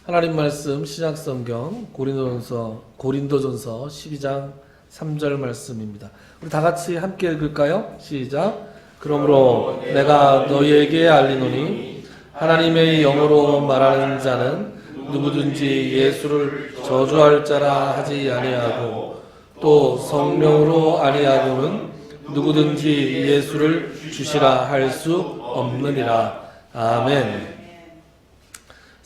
하나님 말씀 신약성경 고린도전서 12장 3절 말씀입니다. 우리 다 같이 함께 읽을까요? 시작. 그러므로 내가 너희에게 알리노니 하나님의 영으로 말하는 자는 누구든지 예수를 저주할 자라 하지 아니하고 또 성령으로 아니하고는 누구든지 예수를 주시라 할 수 없느니라. 아멘.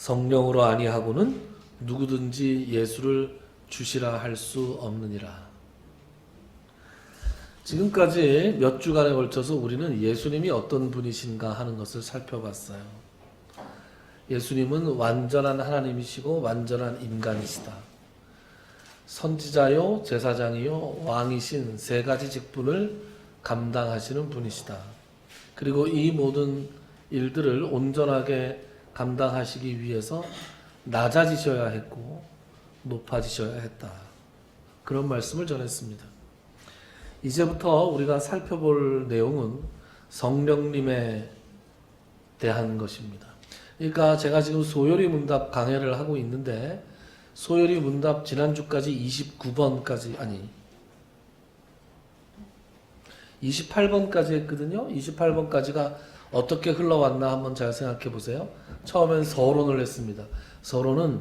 성령으로 아니하고는 누구든지 예수를 주시라 할 수 없느니라. 지금까지 몇 주간에 걸쳐서 우리는 예수님이 어떤 분이신가 하는 것을 살펴봤어요. 예수님은 완전한 하나님이시고 완전한 인간이시다. 선지자요, 제사장이요, 왕이신 세 가지 직분을 감당하시는 분이시다. 그리고 이 모든 일들을 온전하게 감당하시기 위해서 낮아지셔야 했고 높아지셔야 했다. 그런 말씀을 전했습니다. 이제부터 우리가 살펴볼 내용은 성령님에 대한 것입니다. 그러니까 제가 지금 소요리 문답 강해를 하고 있는데 소요리 문답 지난주까지 28번까지 했거든요. 28번까지가 어떻게 흘러왔나 한번 잘 생각해 보세요. 처음엔 서론을 했습니다. 서론은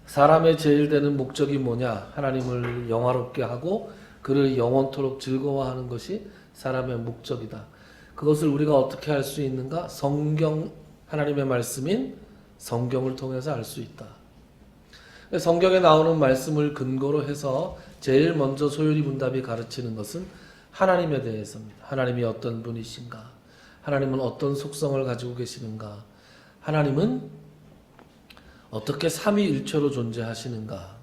사람의 제일 되는 목적이 뭐냐? 하나님을 영화롭게 하고 그를 영원토록 즐거워하는 것이 사람의 목적이다. 그것을 우리가 어떻게 할 수 있는가? 성경, 하나님의 말씀인 성경을 통해서 알 수 있다. 성경에 나오는 말씀을 근거로 해서 제일 먼저 소요리 문답이 가르치는 것은 하나님에 대해서입니다. 하나님이 어떤 분이신가? 하나님은 어떤 속성을 가지고 계시는가? 하나님은 어떻게 삼위일체로 존재하시는가?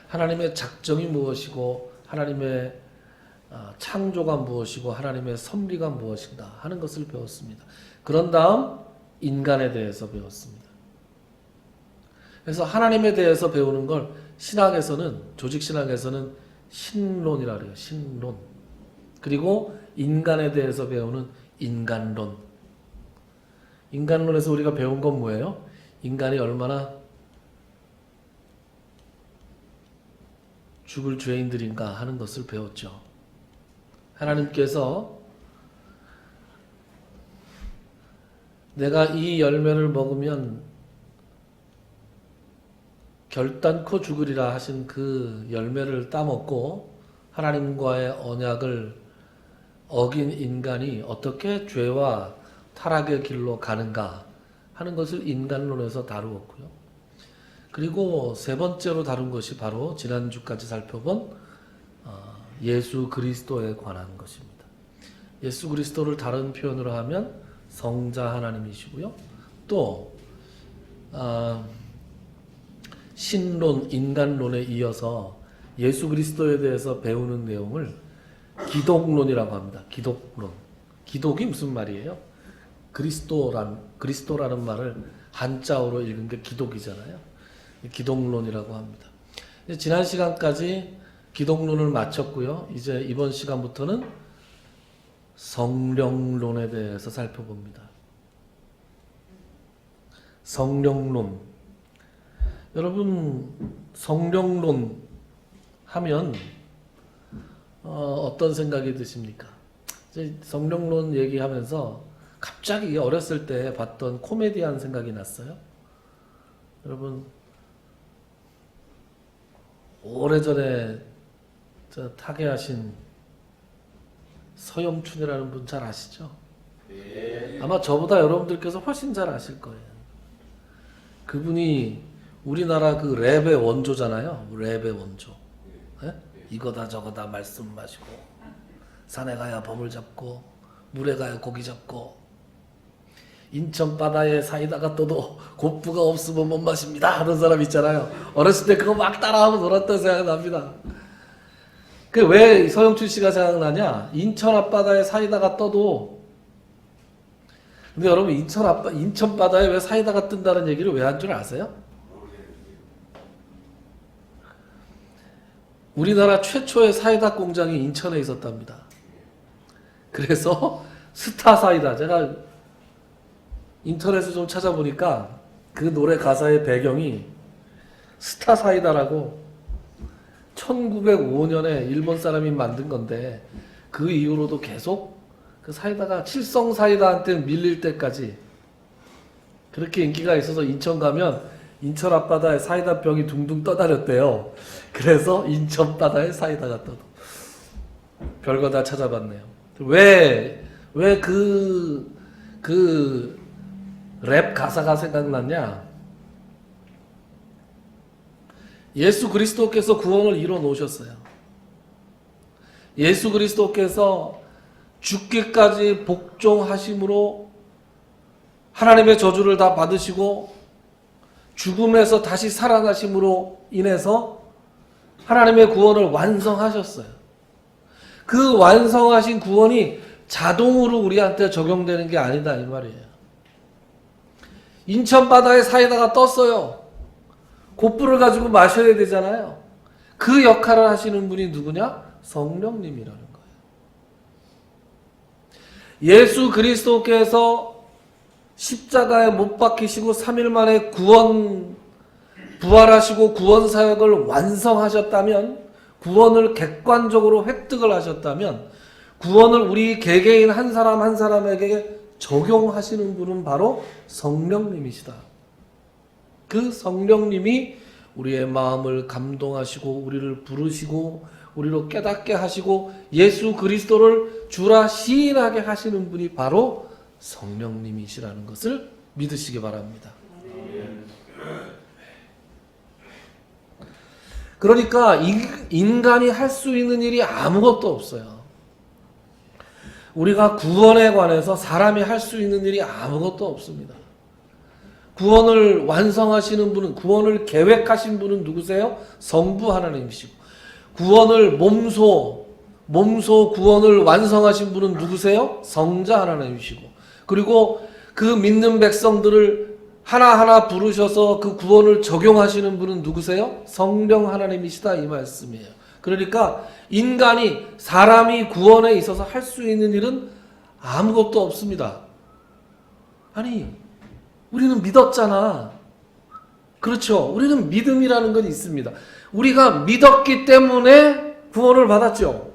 하나님의 작정이 무엇이고 하나님의 창조가 무엇이고 하나님의 섭리가 무엇인가 하는 것을 배웠습니다. 그런 다음 인간에 대해서 배웠습니다. 그래서 하나님에 대해서 배우는 걸 신학에서는, 조직신학에서는 신론이라고 해요. 신론. 그리고 인간에 대해서 배우는 인간론. 인간론에서 우리가 배운 건 뭐예요? 인간이 얼마나 죽을 죄인들인가 하는 것을 배웠죠. 하나님께서 내가 이 열매를 먹으면 결단코 죽으리라 하신 그 열매를 따먹고 하나님과의 언약을 어긴 인간이 어떻게 죄와 타락의 길로 가는가 하는 것을 인간론에서 다루었고요. 그리고 세 번째로 다룬 것이 바로 지난주까지 살펴본 예수 그리스도에 관한 것입니다. 예수 그리스도를 다른 표현으로 하면 성자 하나님이시고요. 또 신론, 인간론에 이어서 예수 그리스도에 대해서 배우는 내용을 기독론이라고 합니다. 기독론. 기독이 무슨 말이에요? 그리스도라는 말을 한자어로 읽은 게 기독이잖아요. 기독론이라고 합니다. 지난 시간까지 기독론을 마쳤고요. 이제 이번 시간부터는 성령론에 대해서 살펴봅니다. 성령론. 여러분, 성령론 하면 어떤 생각이 드십니까? 성령론 얘기하면서 갑자기 어렸을 때 봤던 코미디한 생각이 났어요. 여러분, 오래전에 타계하신 서영춘이라는 분 잘 아시죠? 아마 저보다 여러분들께서 훨씬 잘 아실 거예요. 그분이 우리나라 그 랩의 원조잖아요. 랩의 원조. 네? 이거다 저거다 말씀 마시고 산에 가야 범을 잡고 물에 가야 고기 잡고 인천 바다에 사이다가 떠도 곱부가 없으면 못 마십니다 하는 사람 있잖아요. 어렸을 때 그거 막 따라하고 놀았던 생각이 납니다. 그 왜 서영춘 씨가 생각나냐? 인천 앞바다에 사이다가 떠도. 근데 여러분 인천 바다에 왜 사이다가 뜬다는 얘기를 왜 한 줄 아세요? 우리나라 최초의 사이다 공장이 인천에 있었답니다. 그래서 스타 사이다, 제가 인터넷을 좀 찾아보니까 그 노래 가사의 배경이 스타 사이다라고 1905년에 일본 사람이 만든 건데 그 이후로도 계속 그 사이다가 칠성 사이다한테 밀릴 때까지 그렇게 인기가 있어서 인천 가면 인천 앞바다에 사이다 병이 둥둥 떠다녔대요. 그래서 인천 바다에 사이다가 떠도 별거 다 찾아봤네요. 왜 그 랩 가사가 생각났냐? 예수 그리스도께서 구원을 이뤄 놓으셨어요. 예수 그리스도께서 죽기까지 복종하심으로 하나님의 저주를 다 받으시고 죽음에서 다시 살아나심으로 인해서 하나님의 구원을 완성하셨어요. 그 완성하신 구원이 자동으로 우리한테 적용되는 게 아니다 이 말이에요. 인천 바다에 사이다가 떴어요. 곧불을 가지고 마셔야 되잖아요. 그 역할을 하시는 분이 누구냐? 성령님이라는 거예요. 예수 그리스도께서 십자가에 못 박히시고 3일 만에 부활하시고 구원 사역을 완성하셨다면, 구원을 객관적으로 획득을 하셨다면, 구원을 우리 개개인 한 사람 한 사람에게 적용하시는 분은 바로 성령님이시다. 그 성령님이 우리의 마음을 감동하시고 우리를 부르시고 우리로 깨닫게 하시고 예수 그리스도를 주라 시인하게 하시는 분이 바로 성령님이시라는 것을 믿으시기 바랍니다. 그러니까 인간이 할 수 있는 일이 아무것도 없어요. 우리가 구원에 관해서 사람이 할 수 있는 일이 아무것도 없습니다. 구원을 완성하시는 분은, 구원을 계획하신 분은 누구세요? 성부 하나님이시고, 구원을 몸소 구원을 완성하신 분은 누구세요? 성자 하나님이시고, 그리고 그 믿는 백성들을 하나하나 부르셔서 그 구원을 적용하시는 분은 누구세요? 성령 하나님이시다 이 말씀이에요. 그러니까 사람이 구원에 있어서 할 수 있는 일은 아무것도 없습니다. 아니, 우리는 믿었잖아. 그렇죠? 우리는 믿음이라는 건 있습니다. 우리가 믿었기 때문에 구원을 받았죠.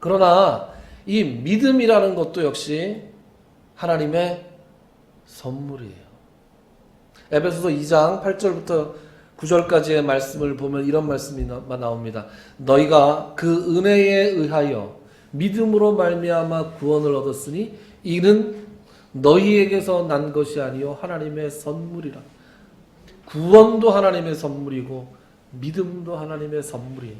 그러나 이 믿음이라는 것도 역시 하나님의 선물이에요. 에베소서 2장 8절부터 9절까지의 말씀을 보면 이런 말씀이 나옵니다. 너희가 그 은혜에 의하여 믿음으로 말미암아 구원을 얻었으니 이는 너희에게서 난 것이 아니요 하나님의 선물이라. 구원도 하나님의 선물이고 믿음도 하나님의 선물이에요.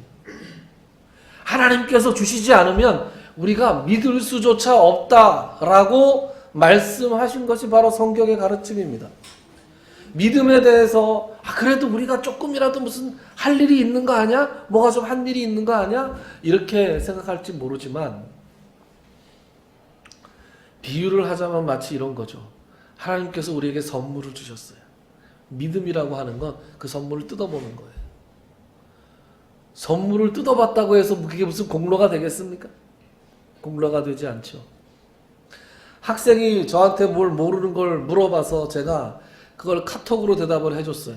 하나님께서 주시지 않으면 우리가 믿을 수조차 없다라고 말씀하신 것이 바로 성경의 가르침입니다. 믿음에 대해서 그래도 우리가 조금이라도 무슨 할 일이 있는 거 아니야? 뭐가 좀 한 일이 있는 거 아니야? 이렇게 생각할지 모르지만 비유를 하자면 마치 이런 거죠. 하나님께서 우리에게 선물을 주셨어요. 믿음이라고 하는 건 그 선물을 뜯어보는 거예요. 선물을 뜯어봤다고 해서 그게 무슨 공로가 되겠습니까? 공로가 되지 않죠. 학생이 저한테 뭘 모르는 걸 물어봐서 제가 그걸 카톡으로 대답을 해줬어요.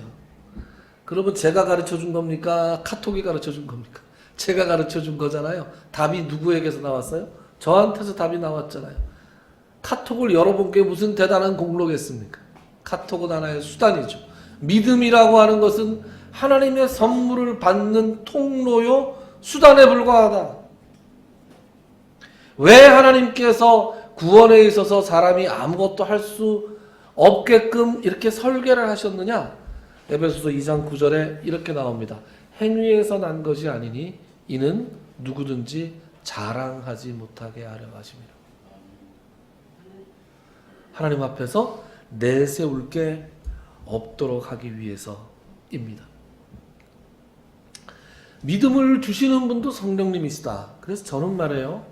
그러면 제가 가르쳐준 겁니까? 카톡이 가르쳐준 겁니까? 제가 가르쳐준 거잖아요. 답이 누구에게서 나왔어요? 저한테서 답이 나왔잖아요. 카톡을 열어본 게 무슨 대단한 공로겠습니까? 카톡은 하나의 수단이죠. 믿음이라고 하는 것은 하나님의 선물을 받는 통로요, 수단에 불과하다. 왜 하나님께서 구원에 있어서 사람이 아무것도 할 수 없게끔 이렇게 설계를 하셨느냐? 에베소서 2장 9절에 이렇게 나옵니다. 행위에서 난 것이 아니니 이는 누구든지 자랑하지 못하게 하려 하심이라. 하나님 앞에서 내세울 게 없도록 하기 위해서입니다. 믿음을 주시는 분도 성령님이시다. 그래서 저는 말해요.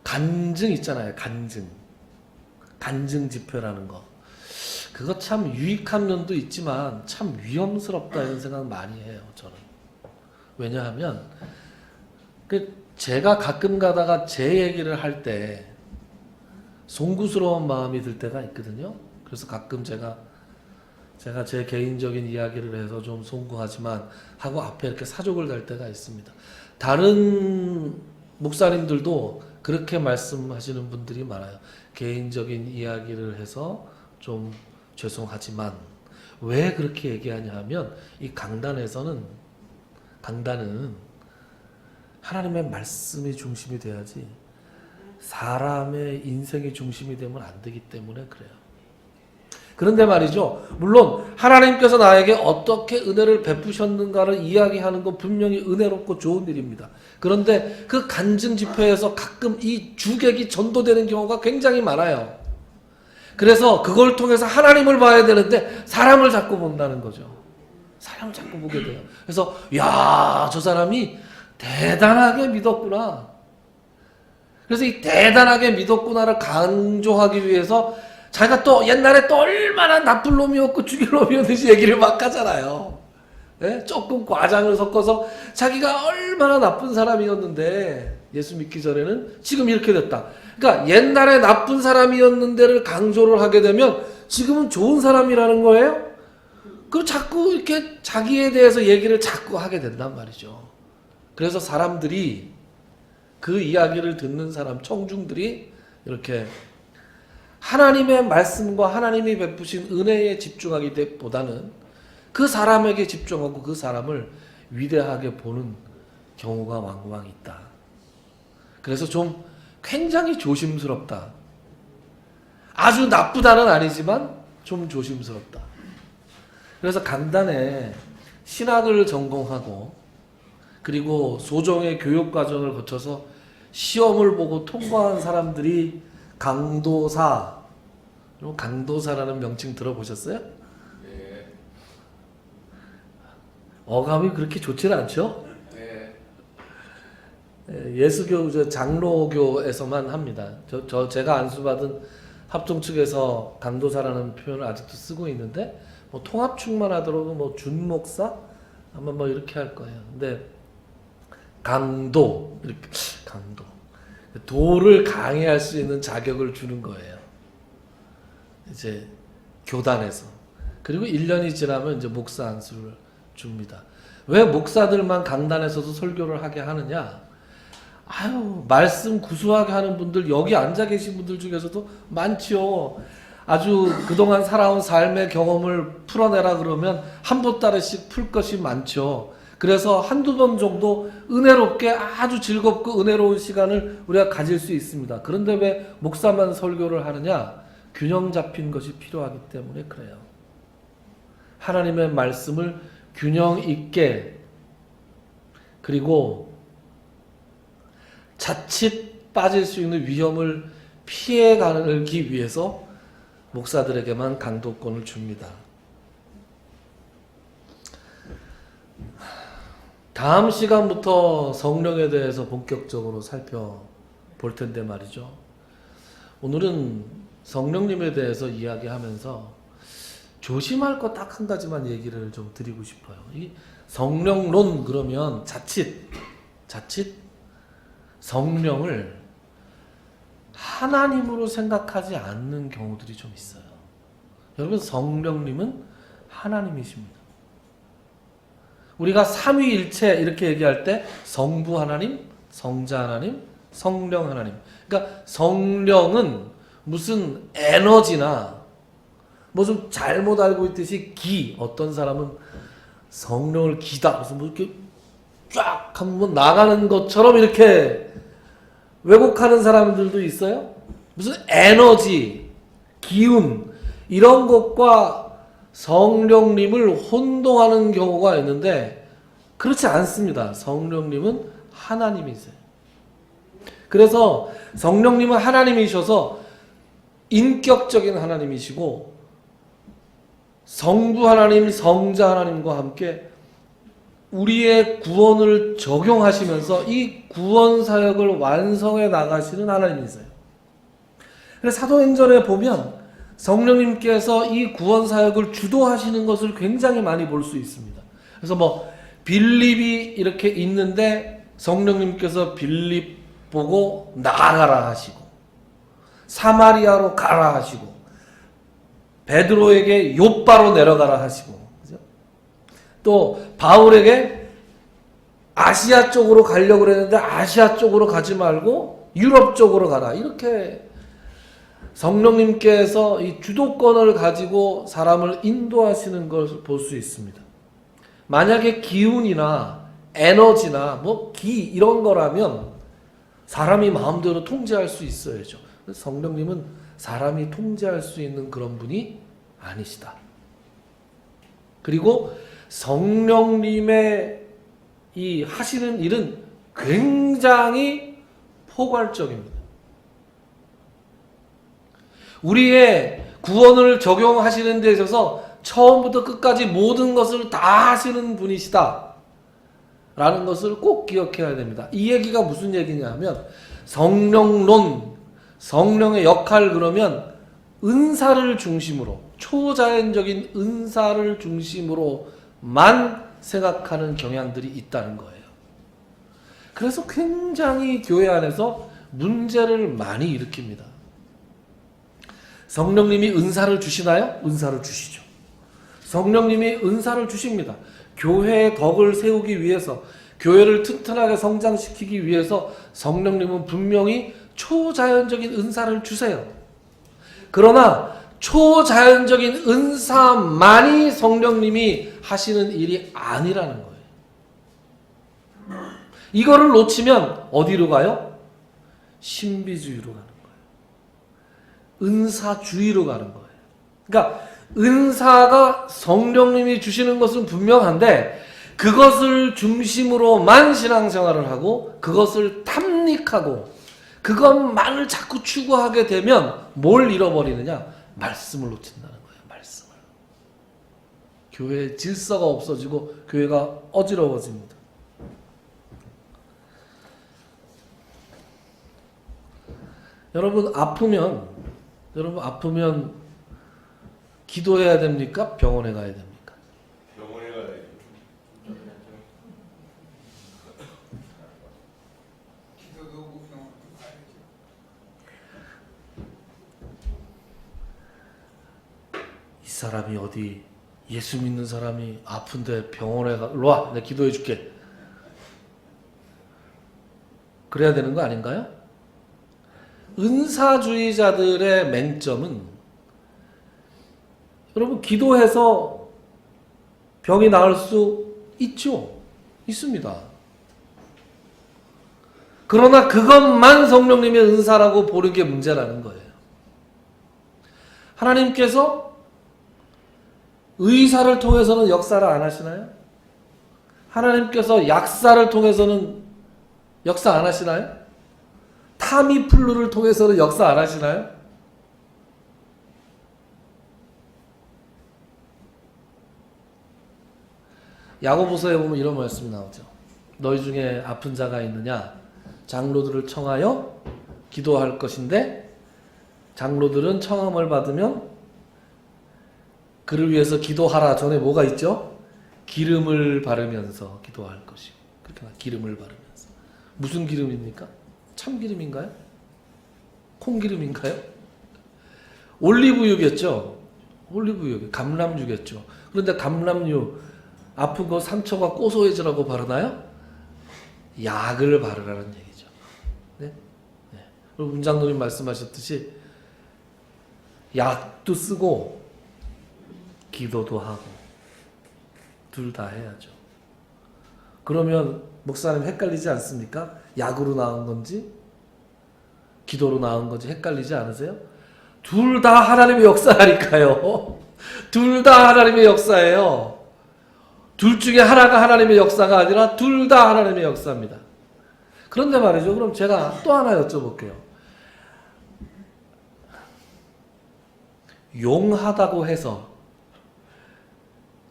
간증 있잖아요. 간증 집회라는 거. 그거 참 유익한 면도 있지만 참 위험스럽다 이런 생각 많이 해요. 저는. 왜냐하면 제가 가끔 가다가 제 얘기를 할 때 송구스러운 마음이 들 때가 있거든요. 그래서 가끔 제가 제가 제 개인적인 이야기를 해서 좀 송구하지만 하고 앞에 이렇게 사족을 달 때가 있습니다. 다른 목사님들도 그렇게 말씀하시는 분들이 많아요. 개인적인 이야기를 해서 좀 죄송하지만 왜 그렇게 얘기하냐 하면 이 강단은 하나님의 말씀이 중심이 돼야지 사람의 인생이 중심이 되면 안 되기 때문에 그래요. 그런데 말이죠. 물론 하나님께서 나에게 어떻게 은혜를 베푸셨는가를 이야기하는 건 분명히 은혜롭고 좋은 일입니다. 그런데 그 간증 집회에서 가끔 이 주객이 전도되는 경우가 굉장히 많아요. 그래서 그걸 통해서 하나님을 봐야 되는데 사람을 자꾸 본다는 거죠. 사람을 자꾸 보게 돼요. 그래서 야, 저 사람이 대단하게 믿었구나. 그래서 이 대단하게 믿었구나를 강조하기 위해서 자기가 또 옛날에 또 얼마나 나쁜 놈이었고 죽일 놈이었는지 얘기를 막 하잖아요. 네? 조금 과장을 섞어서 자기가 얼마나 나쁜 사람이었는데 예수 믿기 전에는 지금 이렇게 됐다. 그러니까 옛날에 나쁜 사람이었는데를 강조를 하게 되면 지금은 좋은 사람이라는 거예요. 그럼 자꾸 이렇게 자기에 대해서 얘기를 자꾸 하게 된단 말이죠. 그래서 사람들이 그 이야기를 듣는 사람, 청중들이 이렇게 하나님의 말씀과 하나님이 베푸신 은혜에 집중하기보다는 그 사람에게 집중하고 그 사람을 위대하게 보는 경우가 왕왕 있다. 그래서 좀 굉장히 조심스럽다. 아주 나쁘다는 아니지만 좀 조심스럽다. 그래서 강단에 신학을 전공하고 그리고 소정의 교육과정을 거쳐서 시험을 보고 통과한 사람들이 강도사라는 명칭 들어보셨어요? 네. 어감이 그렇게 좋지는 않죠? 네. 예수교 장로교에서만 합니다. 제가 안수받은 합동 측에서 강도사라는 표현을 아직도 쓰고 있는데 뭐 통합충만 하더라도 뭐 준목사 아마 뭐 이렇게 할 거예요. 근데 강도 도를 강해할 수 있는 자격을 주는 거예요. 이제 교단에서. 그리고 1년이 지나면 이제 목사 안수를 줍니다. 왜 목사들만 강단에서도 설교를 하게 하느냐? 아유, 말씀 구수하게 하는 분들 여기 앉아 계신 분들 중에서도 많지요. 아주 그동안 살아온 삶의 경험을 풀어내라 그러면 한 보따리씩 풀 것이 많죠. 그래서 한두 번 정도 은혜롭게 아주 즐겁고 은혜로운 시간을 우리가 가질 수 있습니다. 그런데 왜 목사만 설교를 하느냐? 균형 잡힌 것이 필요하기 때문에 그래요. 하나님의 말씀을 균형 있게 그리고 자칫 빠질 수 있는 위험을 피해가기 위해서 목사들에게만 강도권을 줍니다. 다음 시간부터 성령에 대해서 본격적으로 살펴볼 텐데 말이죠. 오늘은 성령님에 대해서 이야기하면서 조심할 것 딱 한 가지만 얘기를 좀 드리고 싶어요. 이 성령론 그러면 자칫 성령을 하나님으로 생각하지 않는 경우들이 좀 있어요. 여러분, 성령님은 하나님이십니다. 우리가 삼위일체 이렇게 얘기할 때 성부 하나님, 성자 하나님, 성령 하나님. 그러니까 성령은 무슨 에너지나 뭐 좀 잘못 알고 있듯이 어떤 사람은 성령을 기다 무슨 뭐 이렇게 쫙 한번 나가는 것처럼 이렇게 왜곡하는 사람들도 있어요. 무슨 에너지, 기운 이런 것과 성령님을 혼동하는 경우가 있는데 그렇지 않습니다. 성령님은 하나님이세요. 그래서 성령님은 하나님이셔서 인격적인 하나님이시고 성부 하나님, 성자 하나님과 함께 우리의 구원을 적용하시면서 이 구원 사역을 완성해 나가시는 하나님이세요. 그래서 사도행전에 보면 성령님께서 이 구원 사역을 주도하시는 것을 굉장히 많이 볼 수 있습니다. 그래서 뭐 빌립이 이렇게 있는데 성령님께서 빌립 보고 나가라 하시고 사마리아로 가라 하시고 베드로에게 욥바로 내려가라 하시고, 그죠? 또 바울에게 아시아 쪽으로 가려고 그랬는데 아시아 쪽으로 가지 말고 유럽 쪽으로 가라. 이렇게 성령님께서 이 주도권을 가지고 사람을 인도하시는 것을 볼 수 있습니다. 만약에 기운이나 에너지나 뭐 기 이런 거라면 사람이 마음대로 통제할 수 있어야죠. 성령님은 사람이 통제할 수 있는 그런 분이 아니시다. 그리고 성령님의 이 하시는 일은 굉장히 포괄적입니다. 우리의 구원을 적용하시는 데 있어서 처음부터 끝까지 모든 것을 다 하시는 분이시다 라는 것을 꼭 기억해야 됩니다. 이 얘기가 무슨 얘기냐면 성령론, 성령의 역할 그러면 은사를 중심으로, 초자연적인 은사를 중심으로만 생각하는 경향들이 있다는 거예요. 그래서 굉장히 교회 안에서 문제를 많이 일으킵니다. 성령님이 은사를 주시나요? 은사를 주시죠. 성령님이 은사를 주십니다. 교회의 덕을 세우기 위해서, 교회를 튼튼하게 성장시키기 위해서 성령님은 분명히 초자연적인 은사를 주세요. 그러나 초자연적인 은사만이 성령님이 하시는 일이 아니라는 거예요. 이거를 놓치면 어디로 가요? 신비주의로 가는 거예요. 은사주의로 가는 거예요. 그러니까 은사가 성령님이 주시는 것은 분명한데 그것을 중심으로만 신앙생활을 하고 그것을 탐닉하고 그것만을 자꾸 추구하게 되면 뭘 잃어버리느냐? 말씀을 놓친다는 거예요. 말씀을. 교회의 질서가 없어지고 교회가 어지러워집니다. 여러분 아프면 기도해야 됩니까? 병원에 가야 됩니까? 병원에 가야죠. 기도도 하고 병원도 가야죠. 이 사람이 어디 예수 믿는 사람이 아픈데 병원에 가, 일로 와, 내가 기도해 줄게. 그래야 되는 거 아닌가요? 은사주의자들의 맹점은 여러분 기도해서 병이 나을 수 있죠. 있습니다. 그러나 그것만 성령님의 은사라고 보는 게 문제라는 거예요. 하나님께서 의사를 통해서는 역사를 안 하시나요? 하나님께서 약사를 통해서는 역사 안 하시나요? 타미플루를 통해서는 역사 안 하시나요? 야고보서에 보면 이런 말씀이 나오죠. 너희 중에 아픈 자가 있느냐? 장로들을 청하여 기도할 것인데 장로들은 청함을 받으면 그를 위해서 기도하라 전에 뭐가 있죠? 기름을 바르면서 기도할 것이고 그렇게 기름을 바르면서 무슨 기름입니까? 참기름인가요? 콩기름인가요? 올리브유겠죠? 올리브유, 감람유겠죠. 그런데 감람유 아픈 거 상처가 고소해지라고 바르나요? 약을 바르라는 얘기죠. 네? 네. 문장로님 말씀하셨듯이 약도 쓰고 기도도 하고 둘 다 해야죠. 그러면 목사님 헷갈리지 않습니까? 약으로 나은 건지 기도로 나은 건지 헷갈리지 않으세요? 둘 다 하나님의 역사라니까요. 둘 다 하나님의 역사예요. 둘 중에 하나가 하나님의 역사가 아니라 둘 다 하나님의 역사입니다. 그런데 말이죠. 그럼 제가 또 하나 여쭤볼게요. 용하다고 해서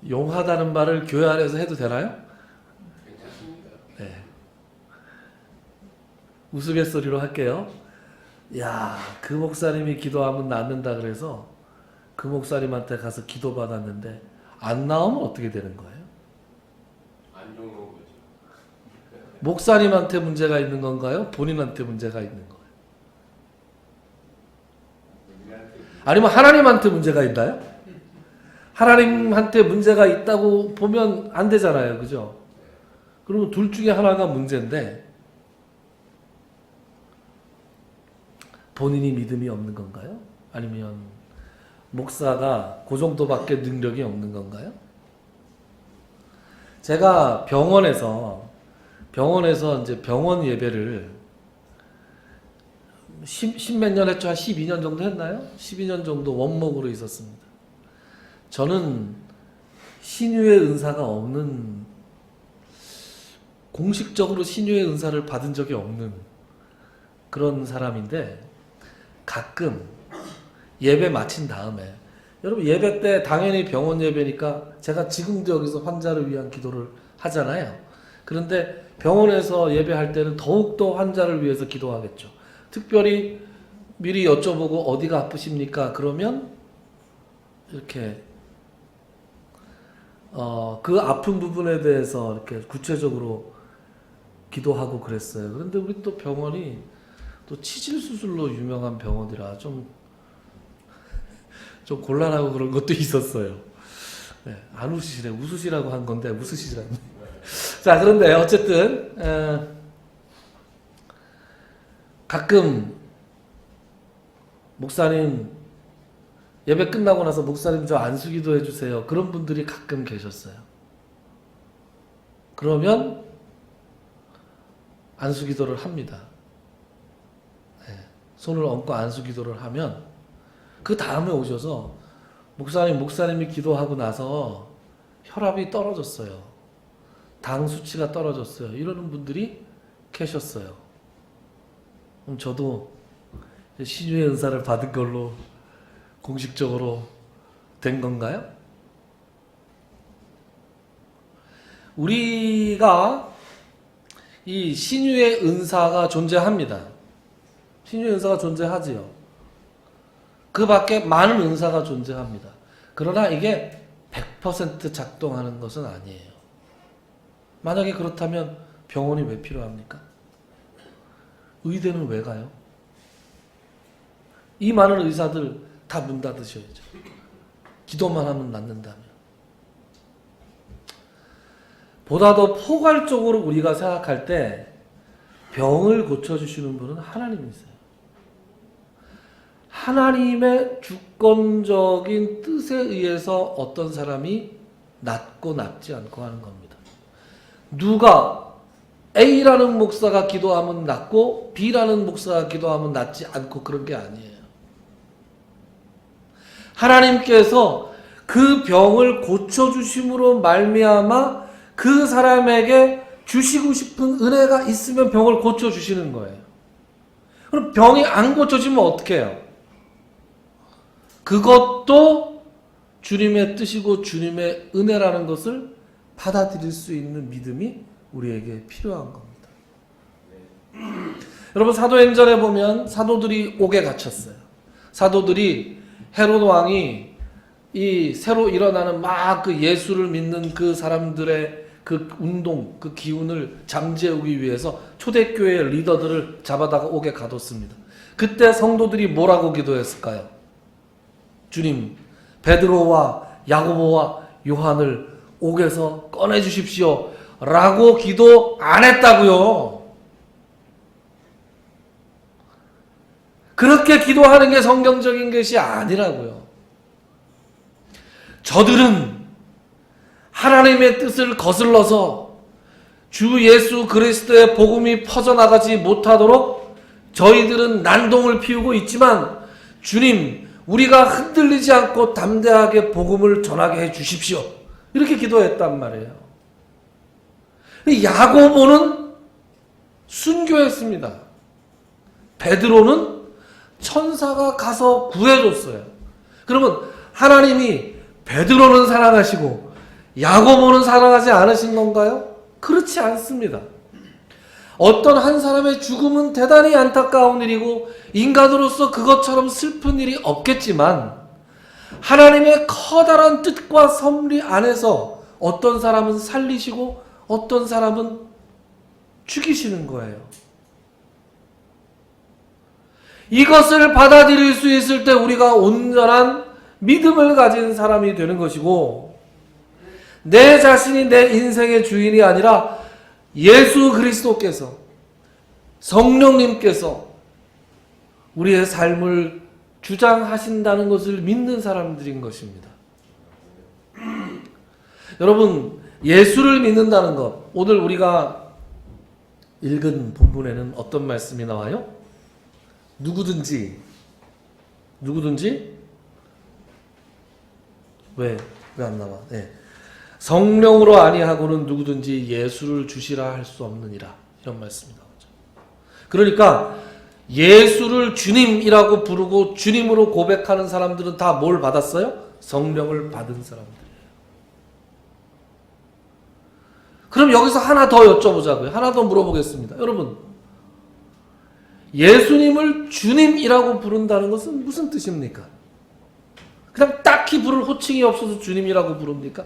용하다는 말을 교회 안에서 해도 되나요? 괜찮습니다. 네. 우스갯소리로 할게요. 야, 그 목사님이 기도하면 낫는다 그래서 그 목사님한테 가서 기도 받았는데 안 나오면 어떻게 되는 거예요? 안 좋은 거죠. 목사님한테 문제가 있는 건가요? 본인한테 문제가 있는 거예요? 우리한테 아니면 하나님한테 문제가 있나요? 하나님한테 문제가 있다고 보면 안 되잖아요. 그죠? 그러면 둘 중에 하나가 문제인데 본인이 믿음이 없는 건가요? 아니면 목사가 그 정도밖에 능력이 없는 건가요? 제가 병원에서 이제 병원 예배를 십몇 년 했죠. 한 12년 정도 했나요? 12년 정도 원목으로 있었습니다. 저는 신유의 은사가 없는, 공식적으로 신유의 은사를 받은 적이 없는 그런 사람인데 가끔 예배 마친 다음에, 여러분 예배 때 당연히 병원 예배니까 제가 지금도 여기서 환자를 위한 기도를 하잖아요. 그런데 병원에서 예배할 때는 더욱더 환자를 위해서 기도하겠죠. 특별히 미리 여쭤보고 어디가 아프십니까? 그러면 이렇게 그 아픈 부분에 대해서 이렇게 구체적으로 기도하고 그랬어요. 그런데 우리 또 병원이 또 치질 수술로 유명한 병원이라 좀 곤란하고 그런 것도 있었어요. 네, 안 웃으시네. 웃으시라고 한 건데 웃으시지 않네. 자, 그런데 어쨌든 가끔 목사님 예배 끝나고 나서 목사님 저 안수기도 해주세요. 그런 분들이 가끔 계셨어요. 그러면 안수기도를 합니다. 네, 손을 얹고 안수기도를 하면 그 다음에 오셔서 목사님이 기도하고 나서 혈압이 떨어졌어요. 당 수치가 떨어졌어요. 이러는 분들이 계셨어요. 그럼 저도 신유의 은사를 받은 걸로 공식적으로 된 건가요? 우리가 이 신유의 은사가 존재합니다. 신유의 은사가 존재하지요. 그 밖에 많은 은사가 존재합니다. 그러나 이게 100% 작동하는 것은 아니에요. 만약에 그렇다면 병원이 왜 필요합니까? 의대는 왜 가요? 이 많은 의사들 다 문 닫으셔야죠. 기도만 하면 낫는다면. 보다 더 포괄적으로 우리가 생각할 때 병을 고쳐주시는 분은 하나님이세요. 하나님의 주권적인 뜻에 의해서 어떤 사람이 낫고 낫지 않고 하는 겁니다. 누가 A라는 목사가 기도하면 낫고 B라는 목사가 기도하면 낫지 않고 그런 게 아니에요. 하나님께서 그 병을 고쳐주심으로 말미암아 그 사람에게 주시고 싶은 은혜가 있으면 병을 고쳐주시는 거예요. 그럼 병이 안 고쳐지면 어떻게 해요? 그것도 주님의 뜻이고 주님의 은혜라는 것을 받아들일 수 있는 믿음이 우리에게 필요한 겁니다. 여러분 사도행전에 보면 사도들이 옥에 갇혔어요. 사도들이 헤롯 왕이 이 새로 일어나는 막 그 예수를 믿는 그 사람들의 그 운동, 그 기운을 잠재우기 위해서 초대교회 리더들을 잡아다가 옥에 가뒀습니다. 그때 성도들이 뭐라고 기도했을까요? 주님, 베드로와 야고보와 요한을 옥에서 꺼내 주십시오 라고 기도 안 했다고요. 그렇게 기도하는 게 성경적인 것이 아니라고요. 저들은 하나님의 뜻을 거슬러서 주 예수 그리스도의 복음이 퍼져나가지 못하도록 저희들은 난동을 피우고 있지만 주님, 우리가 흔들리지 않고 담대하게 복음을 전하게 해 주십시오. 이렇게 기도했단 말이에요. 야고보는 순교했습니다. 베드로는 천사가 가서 구해줬어요. 그러면 하나님이 베드로는 사랑하시고 야고보는 사랑하지 않으신 건가요? 그렇지 않습니다. 어떤 한 사람의 죽음은 대단히 안타까운 일이고 인간으로서 그것처럼 슬픈 일이 없겠지만 하나님의 커다란 뜻과 섭리 안에서 어떤 사람은 살리시고 어떤 사람은 죽이시는 거예요. 이것을 받아들일 수 있을 때 우리가 온전한 믿음을 가진 사람이 되는 것이고, 내 자신이 내 인생의 주인이 아니라 예수 그리스도께서, 성령님께서 우리의 삶을 주장하신다는 것을 믿는 사람들인 것입니다. 여러분, 예수를 믿는다는 것, 오늘 우리가 읽은 본문에는 어떤 말씀이 나와요? 누구든지 왜 안 나와? 네. 성령으로 아니하고는 누구든지 예수를 주시라 할 수 없느니라, 이런 말씀이 나오죠. 그러니까 예수를 주님이라고 부르고 주님으로 고백하는 사람들은 다 뭘 받았어요? 성령을 받은 사람들이에요. 그럼 여기서 하나 더 여쭤보자고요. 하나 더 물어보겠습니다. 여러분, 예수님을 주님이라고 부른다는 것은 무슨 뜻입니까? 그냥 딱히 부를 호칭이 없어서 주님이라고 부릅니까?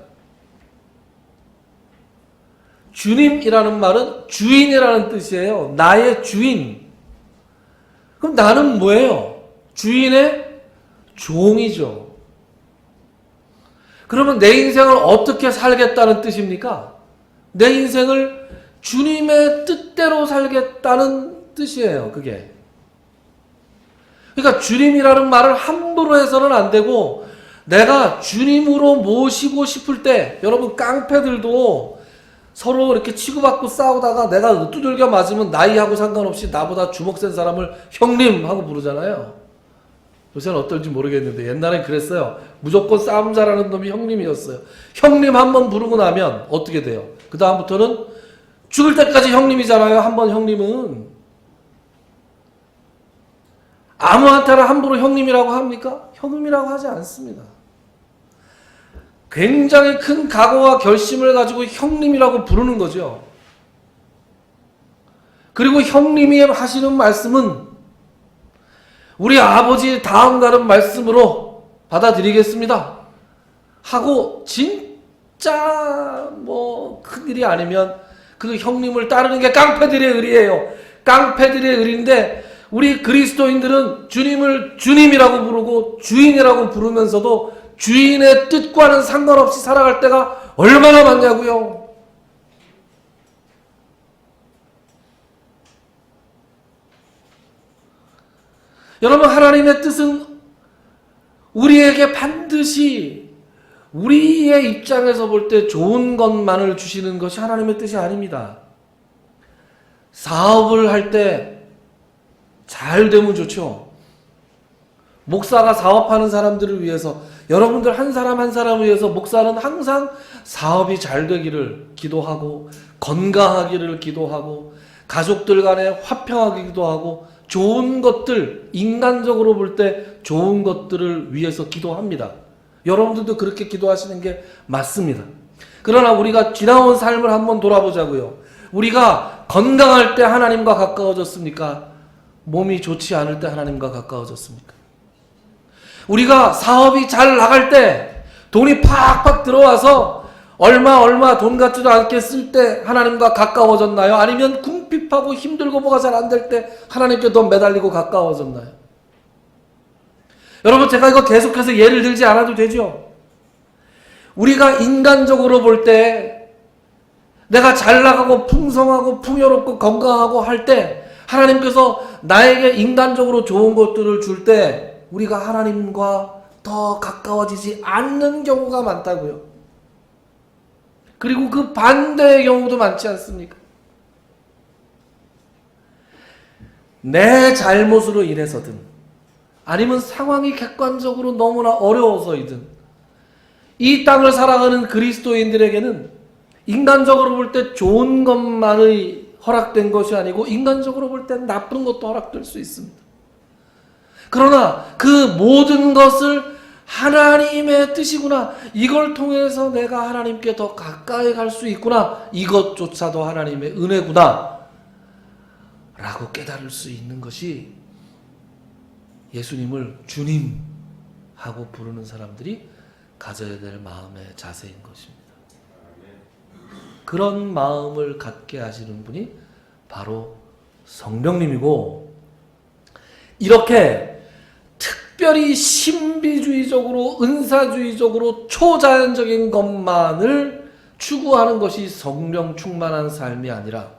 주님이라는 말은 주인이라는 뜻이에요. 나의 주인. 그럼 나는 뭐예요? 주인의 종이죠. 그러면 내 인생을 어떻게 살겠다는 뜻입니까? 내 인생을 주님의 뜻대로 살겠다는 뜻이에요, 그게. 그러니까 주님이라는 말을 함부로 해서는 안 되고, 내가 주님으로 모시고 싶을 때, 여러분 깡패들도 서로 이렇게 치고받고 싸우다가 내가 두들겨 맞으면 나이하고 상관없이 나보다 주먹 센 사람을 형님 하고 부르잖아요. 요새는 어떨지 모르겠는데 옛날엔 그랬어요. 무조건 싸움 잘하는 놈이 형님이었어요. 형님 한번 부르고 나면 어떻게 돼요? 그 다음부터는 죽을 때까지 형님이잖아요. 한번 형님은. 아무한테나 함부로 형님이라고 합니까? 형님이라고 하지 않습니다. 굉장히 큰 각오와 결심을 가지고 형님이라고 부르는 거죠. 그리고 형님이 하시는 말씀은 우리 아버지 다음 가는 말씀으로 받아들이겠습니다 하고, 진짜 큰일이 아니면 그 형님을 따르는 게 깡패들의 의리예요. 깡패들의 의리인데, 우리 그리스도인들은 주님을 주님이라고 부르고 주인이라고 부르면서도 주인의 뜻과는 상관없이 살아갈 때가 얼마나 많냐고요. 여러분, 하나님의 뜻은 우리에게 반드시 우리의 입장에서 볼 때 좋은 것만을 주시는 것이 하나님의 뜻이 아닙니다. 사업을 할 때 잘 되면 좋죠. 목사가 사업하는 사람들을 위해서, 여러분들 한 사람 한 사람을 위해서 목사는 항상 사업이 잘 되기를 기도하고, 건강하기를 기도하고, 가족들 간에 화평하기도 하고, 좋은 것들, 인간적으로 볼 때 좋은 것들을 위해서 기도합니다. 여러분들도 그렇게 기도하시는 게 맞습니다. 그러나 우리가 지나온 삶을 한번 돌아보자고요. 우리가 건강할 때 하나님과 가까워졌습니까? 몸이 좋지 않을 때 하나님과 가까워졌습니까? 우리가 사업이 잘 나갈 때, 돈이 팍팍 들어와서 얼마 돈 같지도 않게 쓸 때 하나님과 가까워졌나요? 아니면 궁핍하고 힘들고 뭐가 잘 안 될 때 하나님께 더 매달리고 가까워졌나요? 여러분, 제가 이거 계속해서 예를 들지 않아도 되죠? 우리가 인간적으로 볼 때 내가 잘 나가고 풍성하고 풍요롭고 건강하고 할 때, 하나님께서 나에게 인간적으로 좋은 것들을 줄 때 우리가 하나님과 더 가까워지지 않는 경우가 많다고요. 그리고 그 반대의 경우도 많지 않습니까? 내 잘못으로 인해서든 아니면 상황이 객관적으로 너무나 어려워서이든 이 땅을 살아가는 그리스도인들에게는 인간적으로 볼 때 좋은 것만의 허락된 것이 아니고 인간적으로 볼 때 나쁜 것도 허락될 수 있습니다. 그러나 그 모든 것을 하나님의 뜻이구나, 이걸 통해서 내가 하나님께 더 가까이 갈 수 있구나, 이것조차도 하나님의 은혜구나 라고 깨달을 수 있는 것이 예수님을 주님 하고 부르는 사람들이 가져야 될 마음의 자세인 것입니다. 그런 마음을 갖게 하시는 분이 바로 성령님이고, 이렇게 특별히 신비주의적으로 은사주의적으로 초자연적인 것만을 추구하는 것이 성령 충만한 삶이 아니라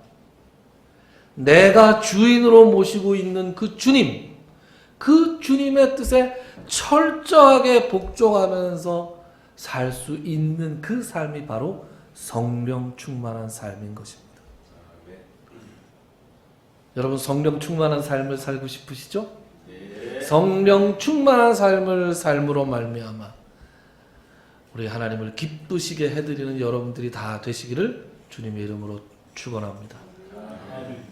내가 주인으로 모시고 있는 그 주님, 그 주님의 뜻에 철저하게 복종하면서 살 수 있는 그 삶이 바로 성령 충만한 삶인 것입니다. 아멘. 여러분 성령 충만한 삶을 살고 싶으시죠? 네. 성령 충만한 삶을 삶으로 말미암아 우리 하나님을 기쁘시게 해드리는 여러분들이 다 되시기를 주님의 이름으로 축원합니다.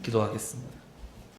기도하겠습니다.